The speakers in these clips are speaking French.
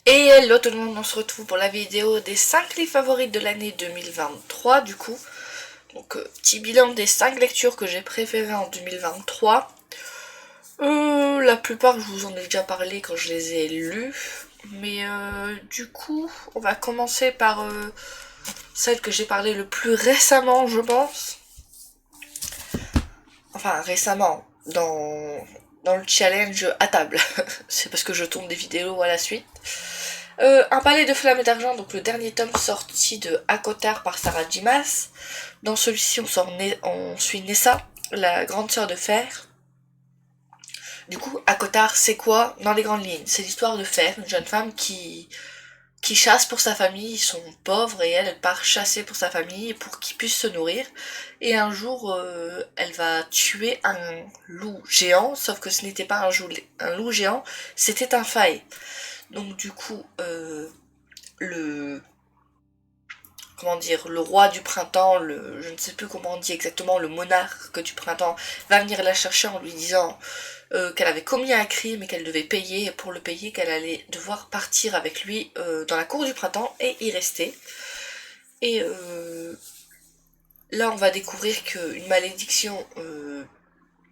Et hello tout le monde, on se retrouve pour la vidéo des 5 livres favoris de l'année 2023 du coup. Donc petit bilan des 5 lectures que j'ai préférées en 2023. La plupart je vous en ai déjà parlé quand je les ai lus. Mais du coup on va commencer par celle que j'ai parlé le plus récemment je pense. Enfin récemment dans le challenge à table. C'est parce que je tourne des vidéos à la suite. Un palais de flammes et d'argent, donc le dernier tome sorti de Akotar par Sarah Dimas. Dans celui-ci, on suit Nessa, la grande sœur de fer. Du coup, Akotar, c'est quoi dans les grandes lignes? C'est l'histoire de Fer, une jeune femme qui chasse pour sa famille, ils sont pauvres et elle part chasser pour sa famille pour qu'ils puissent se nourrir. Et un jour, elle va tuer un loup géant, sauf que ce n'était pas un loup géant, c'était un faille. Donc du coup, le le roi du printemps, je ne sais plus comment on dit exactement, le monarque du printemps, va venir la chercher en lui disant qu'elle avait commis un crime et qu'elle devait payer, et pour le payer qu'elle allait devoir partir avec lui dans la cour du printemps et y rester. Et là on va découvrir qu'une malédiction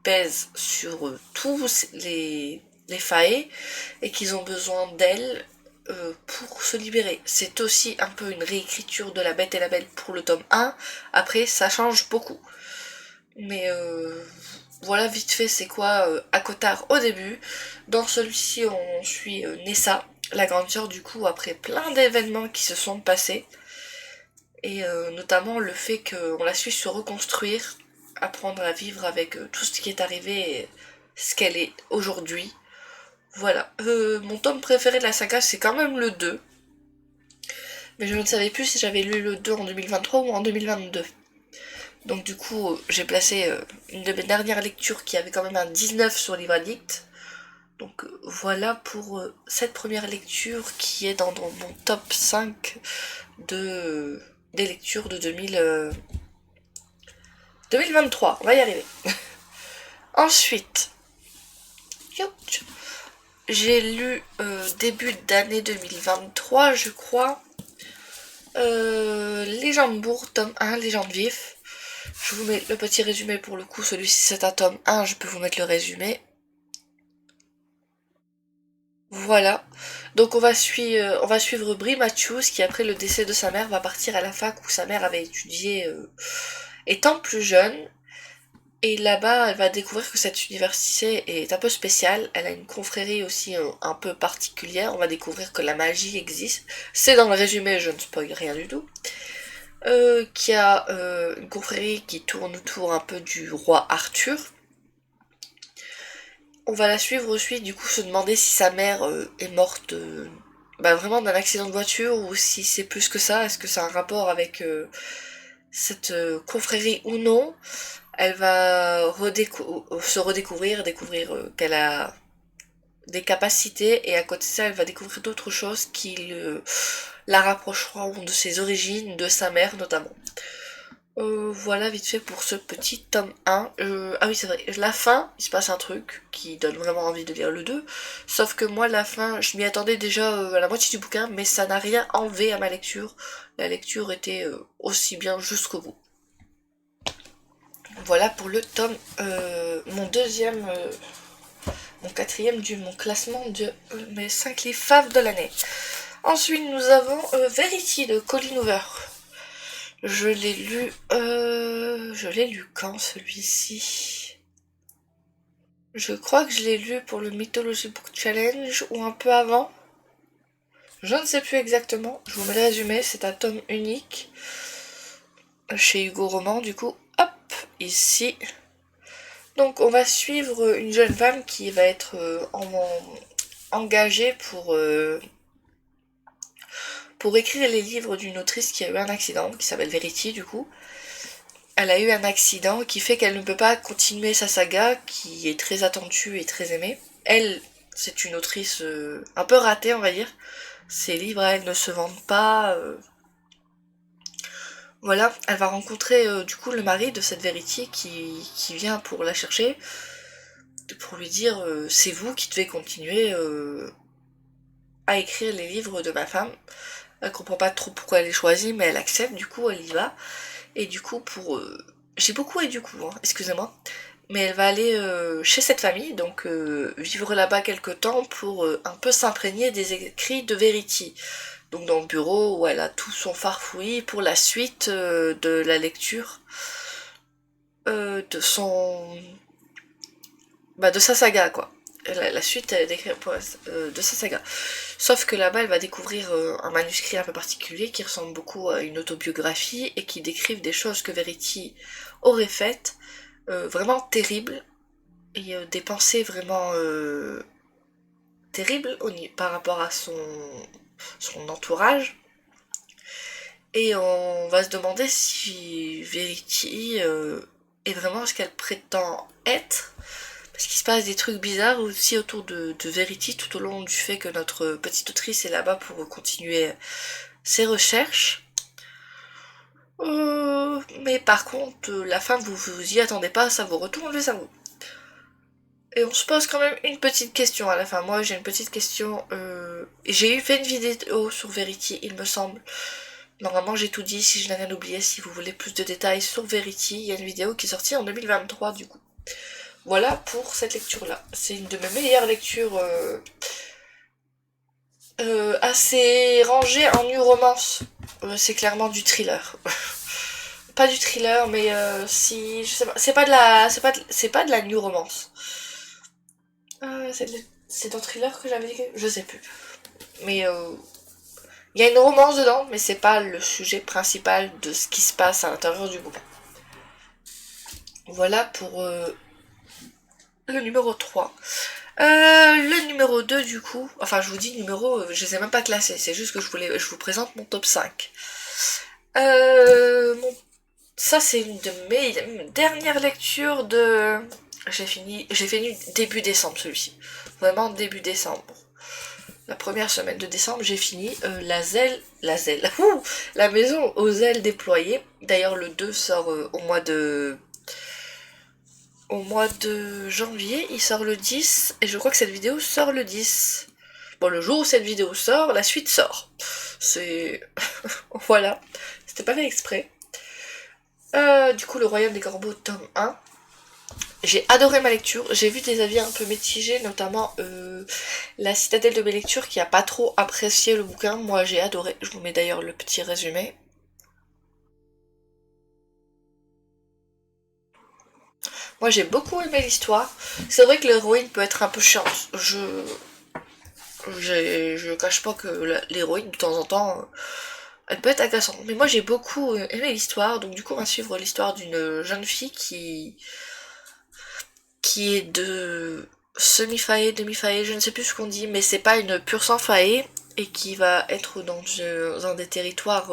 pèse sur tous les failles et qu'ils ont besoin d'elle pour se libérer. C'est aussi un peu une réécriture de La Bête et la Belle pour le tome 1. Après, ça change beaucoup. Mais voilà vite fait c'est quoi Akotar au début. Dans celui-ci, on suit Nessa, la grande sœur du coup, après plein d'événements qui se sont passés. Et notamment le fait qu'on la suit se reconstruire, apprendre à vivre avec tout ce qui est arrivé et ce qu'elle est aujourd'hui. Voilà. Mon tome préféré de la saga, c'est quand même le 2. Mais je ne savais plus si j'avais lu le 2 en 2023 ou en 2022. Donc du coup, j'ai placé une de mes dernières lectures qui avait quand même un 19 sur Livre Addict. Donc voilà pour cette première lecture qui est dans mon top 5 des lectures de 2023. On va y arriver. Ensuite, j'ai lu début d'année 2023, je crois, Légendebourg, tome 1, Légende vif. Je vous mets le petit résumé pour le coup, celui-ci c'est un tome 1, je peux vous mettre le résumé. Voilà. Donc on va suivre Brie Matthews qui après le décès de sa mère va partir à la fac où sa mère avait étudié étant plus jeune. Et là-bas, elle va découvrir que cette université est un peu spéciale. Elle a une confrérie aussi un peu particulière. On va découvrir que la magie existe. C'est dans le résumé, je ne spoil rien du tout. Qui a une confrérie qui tourne autour un peu du roi Arthur. On va la suivre aussi, du coup, se demander si sa mère est morte vraiment d'un accident de voiture ou si c'est plus que ça. Est-ce que ça a un rapport avec cette confrérie ou non? Elle va se redécouvrir, découvrir qu'elle a des capacités et à côté de ça, elle va découvrir d'autres choses qui la rapprocheront de ses origines, de sa mère notamment. Voilà vite fait pour ce petit tome 1. Ah oui c'est vrai, la fin, il se passe un truc qui donne vraiment envie de lire le 2. Sauf que moi la fin, je m'y attendais déjà à la moitié du bouquin, mais ça n'a rien enlevé à ma lecture. La lecture était aussi bien jusqu'au bout. Voilà pour le tome, mon quatrième mon classement de mes 5 livres faves de l'année. Ensuite nous avons Verity de Colleen Hoover. Je l'ai lu quand celui-ci? Je crois que je l'ai lu pour le Mythology Book Challenge ou un peu avant. Je ne sais plus exactement. Je vous mets le résumé, c'est un tome unique. Chez Hugo Roman du coup. Hop, ici. Donc on va suivre une jeune femme qui va être engagée pour écrire les livres d'une autrice qui a eu un accident, qui s'appelle Verity du coup. Elle a eu un accident qui fait qu'elle ne peut pas continuer sa saga, qui est très attendue et très aimée. Elle, c'est une autrice un peu ratée, on va dire. Ses livres, elle ne se vendent pas. Voilà, elle va rencontrer du coup le mari de cette Verity qui vient pour la chercher, pour lui dire c'est vous qui devez continuer à écrire les livres de ma femme. Elle comprend pas trop pourquoi elle les choisit, mais elle accepte, du coup elle y va. Et du coup pour... j'ai beaucoup et du coup, hein, excusez-moi. Mais elle va aller chez cette famille, donc vivre là-bas quelque temps pour un peu s'imprégner des écrits de Verity. Donc dans le bureau où elle a tout son farfouillis pour la suite de la lecture de son... Bah de sa saga quoi. La suite de sa saga. Sauf que là-bas elle va découvrir un manuscrit un peu particulier qui ressemble beaucoup à une autobiographie et qui décrive des choses que Verity aurait faites, vraiment terribles, et des pensées vraiment terribles par rapport à son entourage. Et on va se demander si Verity est vraiment ce qu'elle prétend être. Parce qu'il se passe des trucs bizarres aussi autour de Verity tout au long du fait que notre petite autrice est là-bas pour continuer ses recherches. Mais par contre, la fin, vous y attendez pas, ça vous retourne le cerveau. Et on se pose quand même une petite question à la fin. Moi, j'ai une petite question. J'ai fait une vidéo sur Verity, il me semble. Normalement, j'ai tout dit. Si je n'ai rien oublié, si vous voulez plus de détails sur Verity, il y a une vidéo qui est sortie en 2023 du coup. Voilà pour cette lecture-là. C'est une de mes meilleures lectures assez rangée en new romance. C'est clairement du thriller. Pas du thriller, mais si je sais pas, c'est pas de la new romance. C'est dans thriller que j'avais dit, je sais plus. Mais il y a une romance dedans, mais c'est pas le sujet principal de ce qui se passe à l'intérieur du bouquin. Voilà pour le numéro 3. Le numéro 2 du coup, enfin je vous dis numéro, je les ai même pas classés, c'est juste que je vous présente mon top 5. Ça c'est une de mes dernières lectures de... j'ai fini début décembre celui-ci. Vraiment début décembre. La première semaine de décembre, j'ai fini la maison aux ailes déployées. D'ailleurs le 2 sort au mois de janvier, il sort le 10, et je crois que cette vidéo sort le 10. Bon, le jour où cette vidéo sort, la suite sort. C'est... voilà, c'était pas fait exprès. Du coup, Le Royaume des Corbeaux, tome 1. J'ai adoré ma lecture, j'ai vu des avis un peu mitigés, notamment la citadelle de mes lectures qui a pas trop apprécié le bouquin. Moi j'ai adoré, je vous mets d'ailleurs le petit résumé. Moi j'ai beaucoup aimé l'histoire. C'est vrai que l'héroïne peut être un peu chiante. Je cache pas que l'héroïne de temps en temps elle peut être agaçante. Mais moi j'ai beaucoup aimé l'histoire, donc du coup on va suivre l'histoire d'une jeune fille qui est de semi-faillée, demi-faillée, je ne sais plus ce qu'on dit, mais c'est pas une pure sang faillée, et qui va être dans un des territoires...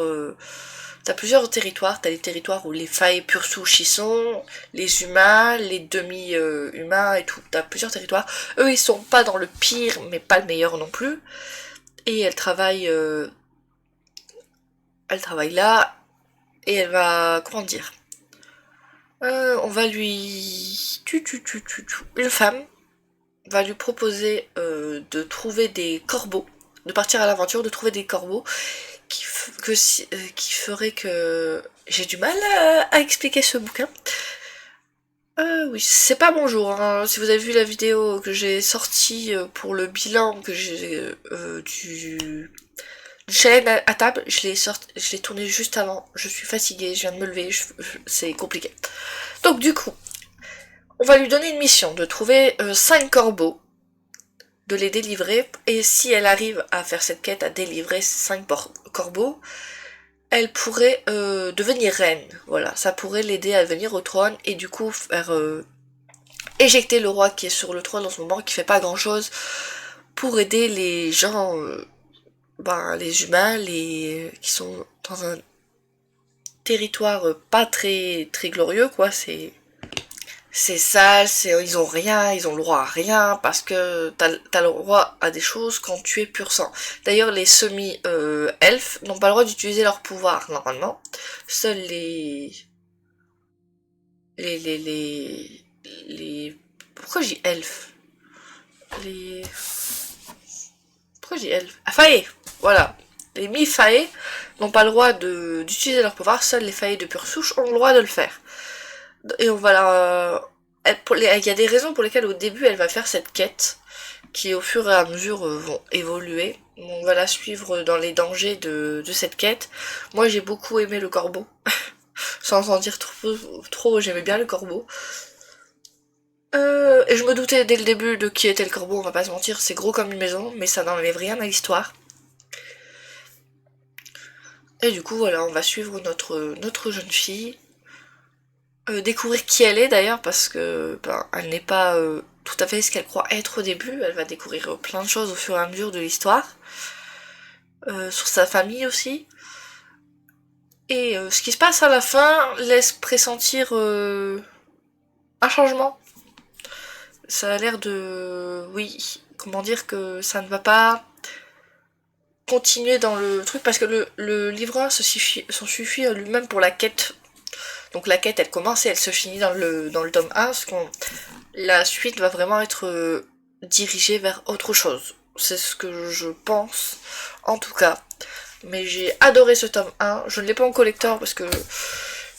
t'as plusieurs territoires, t'as les territoires où les faillés pure souche y sont, les humains, les demi-humains et tout, t'as plusieurs territoires. Eux ils sont pas dans le pire, mais pas le meilleur non plus. Et elle travaille là, et elle va... comment dire, on va lui... Une femme va lui proposer de trouver des corbeaux, de partir à l'aventure, de trouver des corbeaux qui ferait que... J'ai du mal à expliquer ce bouquin. Oui, c'est pas bonjour. Hein. Si vous avez vu la vidéo que j'ai sortie pour le bilan que j'ai du challenge à table, je l'ai tourné juste avant. Je suis fatiguée, je viens de me lever, c'est compliqué. Donc du coup, on va lui donner une mission de trouver 5 corbeaux, de les délivrer, et si elle arrive à faire cette quête, à délivrer 5 corbeaux, elle pourrait devenir reine. Voilà, ça pourrait l'aider à venir au trône et du coup faire éjecter le roi qui est sur le trône en ce moment, qui fait pas grand chose, pour aider les gens, les humains, qui sont dans un territoire pas très très glorieux, quoi. C'est sale, ils ont rien, ils ont le droit à rien, parce que t'as le droit à des choses quand tu es pur sang. D'ailleurs, les semi-elfes n'ont pas le droit d'utiliser leur pouvoir, normalement. Seuls les... Pourquoi j'ai elfes? Les... Pourquoi je dis elle? Ah, fae. Voilà. Les mi-fae n'ont pas le droit d'utiliser leur pouvoir, seuls les fae de pure souche ont le droit de le faire. Et on va la... Il y a des raisons pour lesquelles au début elle va faire cette quête, qui au fur et à mesure vont évoluer. On va la suivre dans les dangers de cette quête. Moi j'ai beaucoup aimé le corbeau. Sans en dire trop, j'aimais bien le corbeau. Et je me doutais dès le début de qui était le corbeau, on va pas se mentir, c'est gros comme une maison, mais ça n'enlève rien à l'histoire. Et du coup voilà, on va suivre notre jeune fille. Découvrir qui elle est d'ailleurs, parce que elle n'est pas tout à fait ce qu'elle croit être au début, elle va découvrir plein de choses au fur et à mesure de l'histoire. Sur sa famille aussi. Et ce qui se passe à la fin laisse pressentir un changement. Ça a l'air de... Oui, comment dire que ça ne va pas continuer dans le truc, parce que le livreur s'en suffit lui-même pour la quête. Donc la quête elle commence et elle se finit dans le tome 1, parce que la suite va vraiment être dirigée vers autre chose. C'est ce que je pense, en tout cas. Mais j'ai adoré ce tome 1, je ne l'ai pas en collector parce que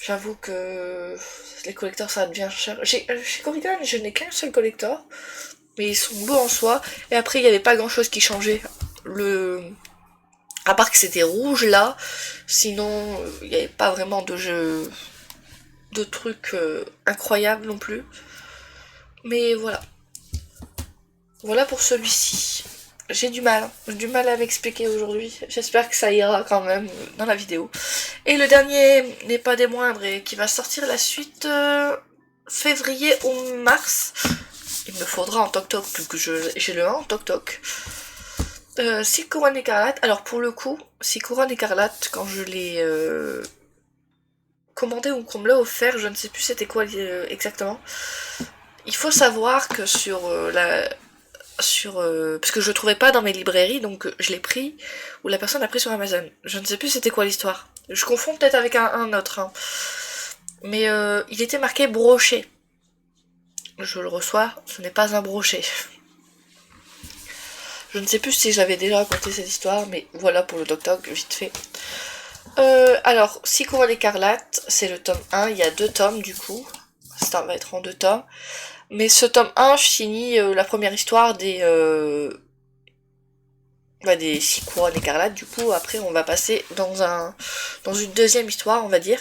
j'avoue que les collectors ça devient cher. Chez Corrigan je n'ai qu'un seul collector, mais ils sont beaux en soi. Et après il n'y avait pas grand chose qui changeait. À part que c'était rouge là, sinon il n'y avait pas vraiment de trucs incroyables non plus. Mais voilà. Voilà pour celui-ci. J'ai du mal à m'expliquer aujourd'hui. J'espère que ça ira quand même dans la vidéo. Et le dernier n'est pas des moindres et qui va sortir la suite février ou mars. Il me faudra en toc-toc, plus que j'ai le 1 en toc-toc. 6 couronnes écarlates. Alors pour le coup, 6 couronnes écarlates, quand je l'ai commandé ou qu'on me l'a offert, je ne sais plus c'était quoi exactement. Il faut savoir que parce que je le trouvais pas dans mes librairies, donc je l'ai pris, ou la personne l'a pris sur Amazon. Je ne sais plus c'était quoi l'histoire. Je confonds peut-être avec un autre. Hein. Mais il était marqué brochet. Je le reçois, ce n'est pas un brochet. Je ne sais plus si j'avais déjà raconté cette histoire, mais voilà pour le toc-toc, vite fait. Alors, 6 couronnes écarlates, c'est le tome 1, il y a 2 tomes du coup. Ça va être en 2 tomes. Mais ce tome 1 finit la première histoire des 6 couronnes écarlates. Du coup, après, on va passer dans une deuxième histoire, on va dire.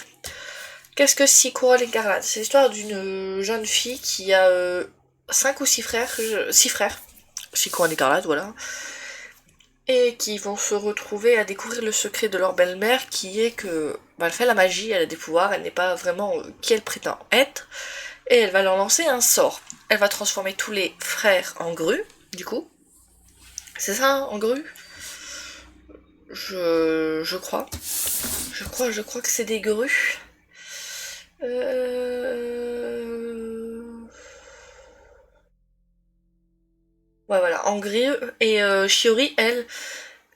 Qu'est-ce que 6 couronnes écarlates? C'est l'histoire d'une jeune fille qui a 5 ou 6 frères. 6 frères. 6 couronnes écarlates, voilà. Et qui vont se retrouver à découvrir le secret de leur belle-mère, qui est que elle fait la magie, elle a des pouvoirs, elle n'est pas vraiment qui elle prétend être. Et elle va leur lancer un sort. Elle va transformer tous les frères en grues, du coup. C'est ça, hein, en grues? Je crois. Je crois que c'est des grues. Ouais, voilà, en grues. Et Shiori,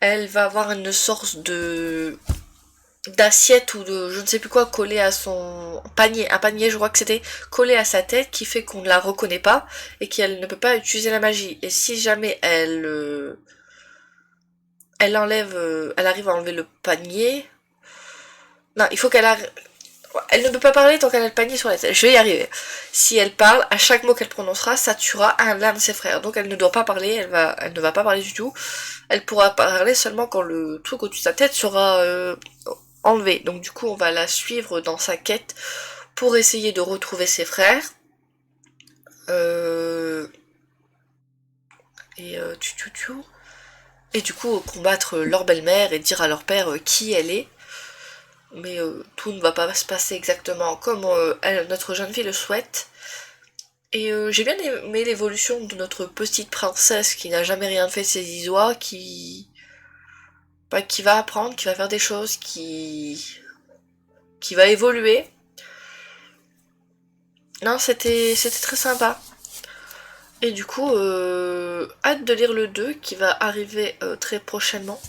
elle va avoir une sorte d'assiette ou de je ne sais plus quoi collé à son panier, un panier je crois que c'était, collé à sa tête, qui fait qu'on ne la reconnaît pas et qu'elle ne peut pas utiliser la magie. Et si jamais elle enlève, elle arrive à enlever le panier, non, il faut elle ne peut pas parler tant qu'elle a le panier sur la tête. Je vais y arriver. Si elle parle, à chaque mot qu'elle prononcera, ça tuera l'un de ses frères. Donc elle ne doit pas parler, elle ne va pas parler du tout. Elle pourra parler seulement quand le truc au-dessus de sa tête sera enlevé. Donc du coup, on va la suivre dans sa quête pour essayer de retrouver ses frères. Et du coup, combattre leur belle-mère et dire à leur père qui elle est. Mais tout ne va pas se passer exactement comme notre jeune fille le souhaite. Et j'ai bien aimé l'évolution de notre petite princesse qui n'a jamais rien fait de ses histoires, qui va apprendre, qui va faire des choses, qui va évoluer. Non, c'était très sympa. Et du coup, hâte de lire le 2 qui va arriver très prochainement.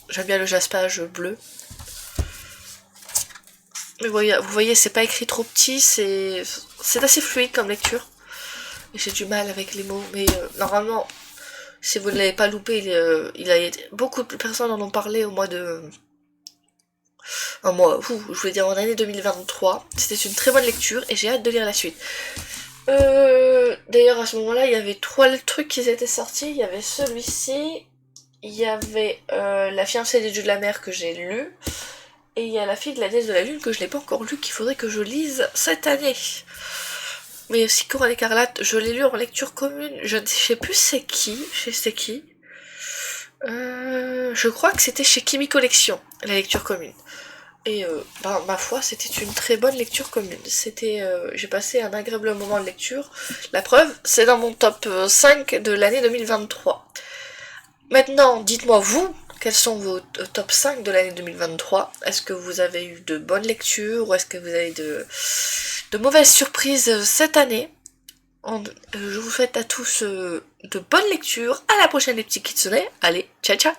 J'aime bien le jaspage bleu. Mais vous voyez, c'est pas écrit trop petit, c'est assez fluide comme lecture. Et j'ai du mal avec les mots, mais normalement, Si vous ne l'avez pas loupé, beaucoup de personnes en ont parlé au mois de... je voulais dire en année 2023. C'était une très bonne lecture et j'ai hâte de lire la suite. D'ailleurs, à ce moment-là, il y avait 3 trucs qui étaient sortis. Il y avait celui-ci, il y avait La fiancée des dieux de la mer que j'ai lu, et il y a La fille de la déesse de la lune que je n'ai pas encore lu, qu'il faudrait que je lise cette année. Mais aussi Coran écarlate, je l'ai lu en lecture commune. Je ne sais plus c'est qui. Je crois que c'était chez Kimi Collection, la lecture commune. Et ma foi, c'était une très bonne lecture commune. J'ai passé un agréable moment de lecture. La preuve, c'est dans mon top 5 de l'année 2023. Maintenant, dites-moi vous, quels sont vos top 5 de l'année 2023? Est-ce que vous avez eu de bonnes lectures ou est-ce que vous avez de mauvaises surprises cette année? Je vous souhaite à tous de bonnes lectures. À la prochaine les petits kitsune. Allez, ciao ciao.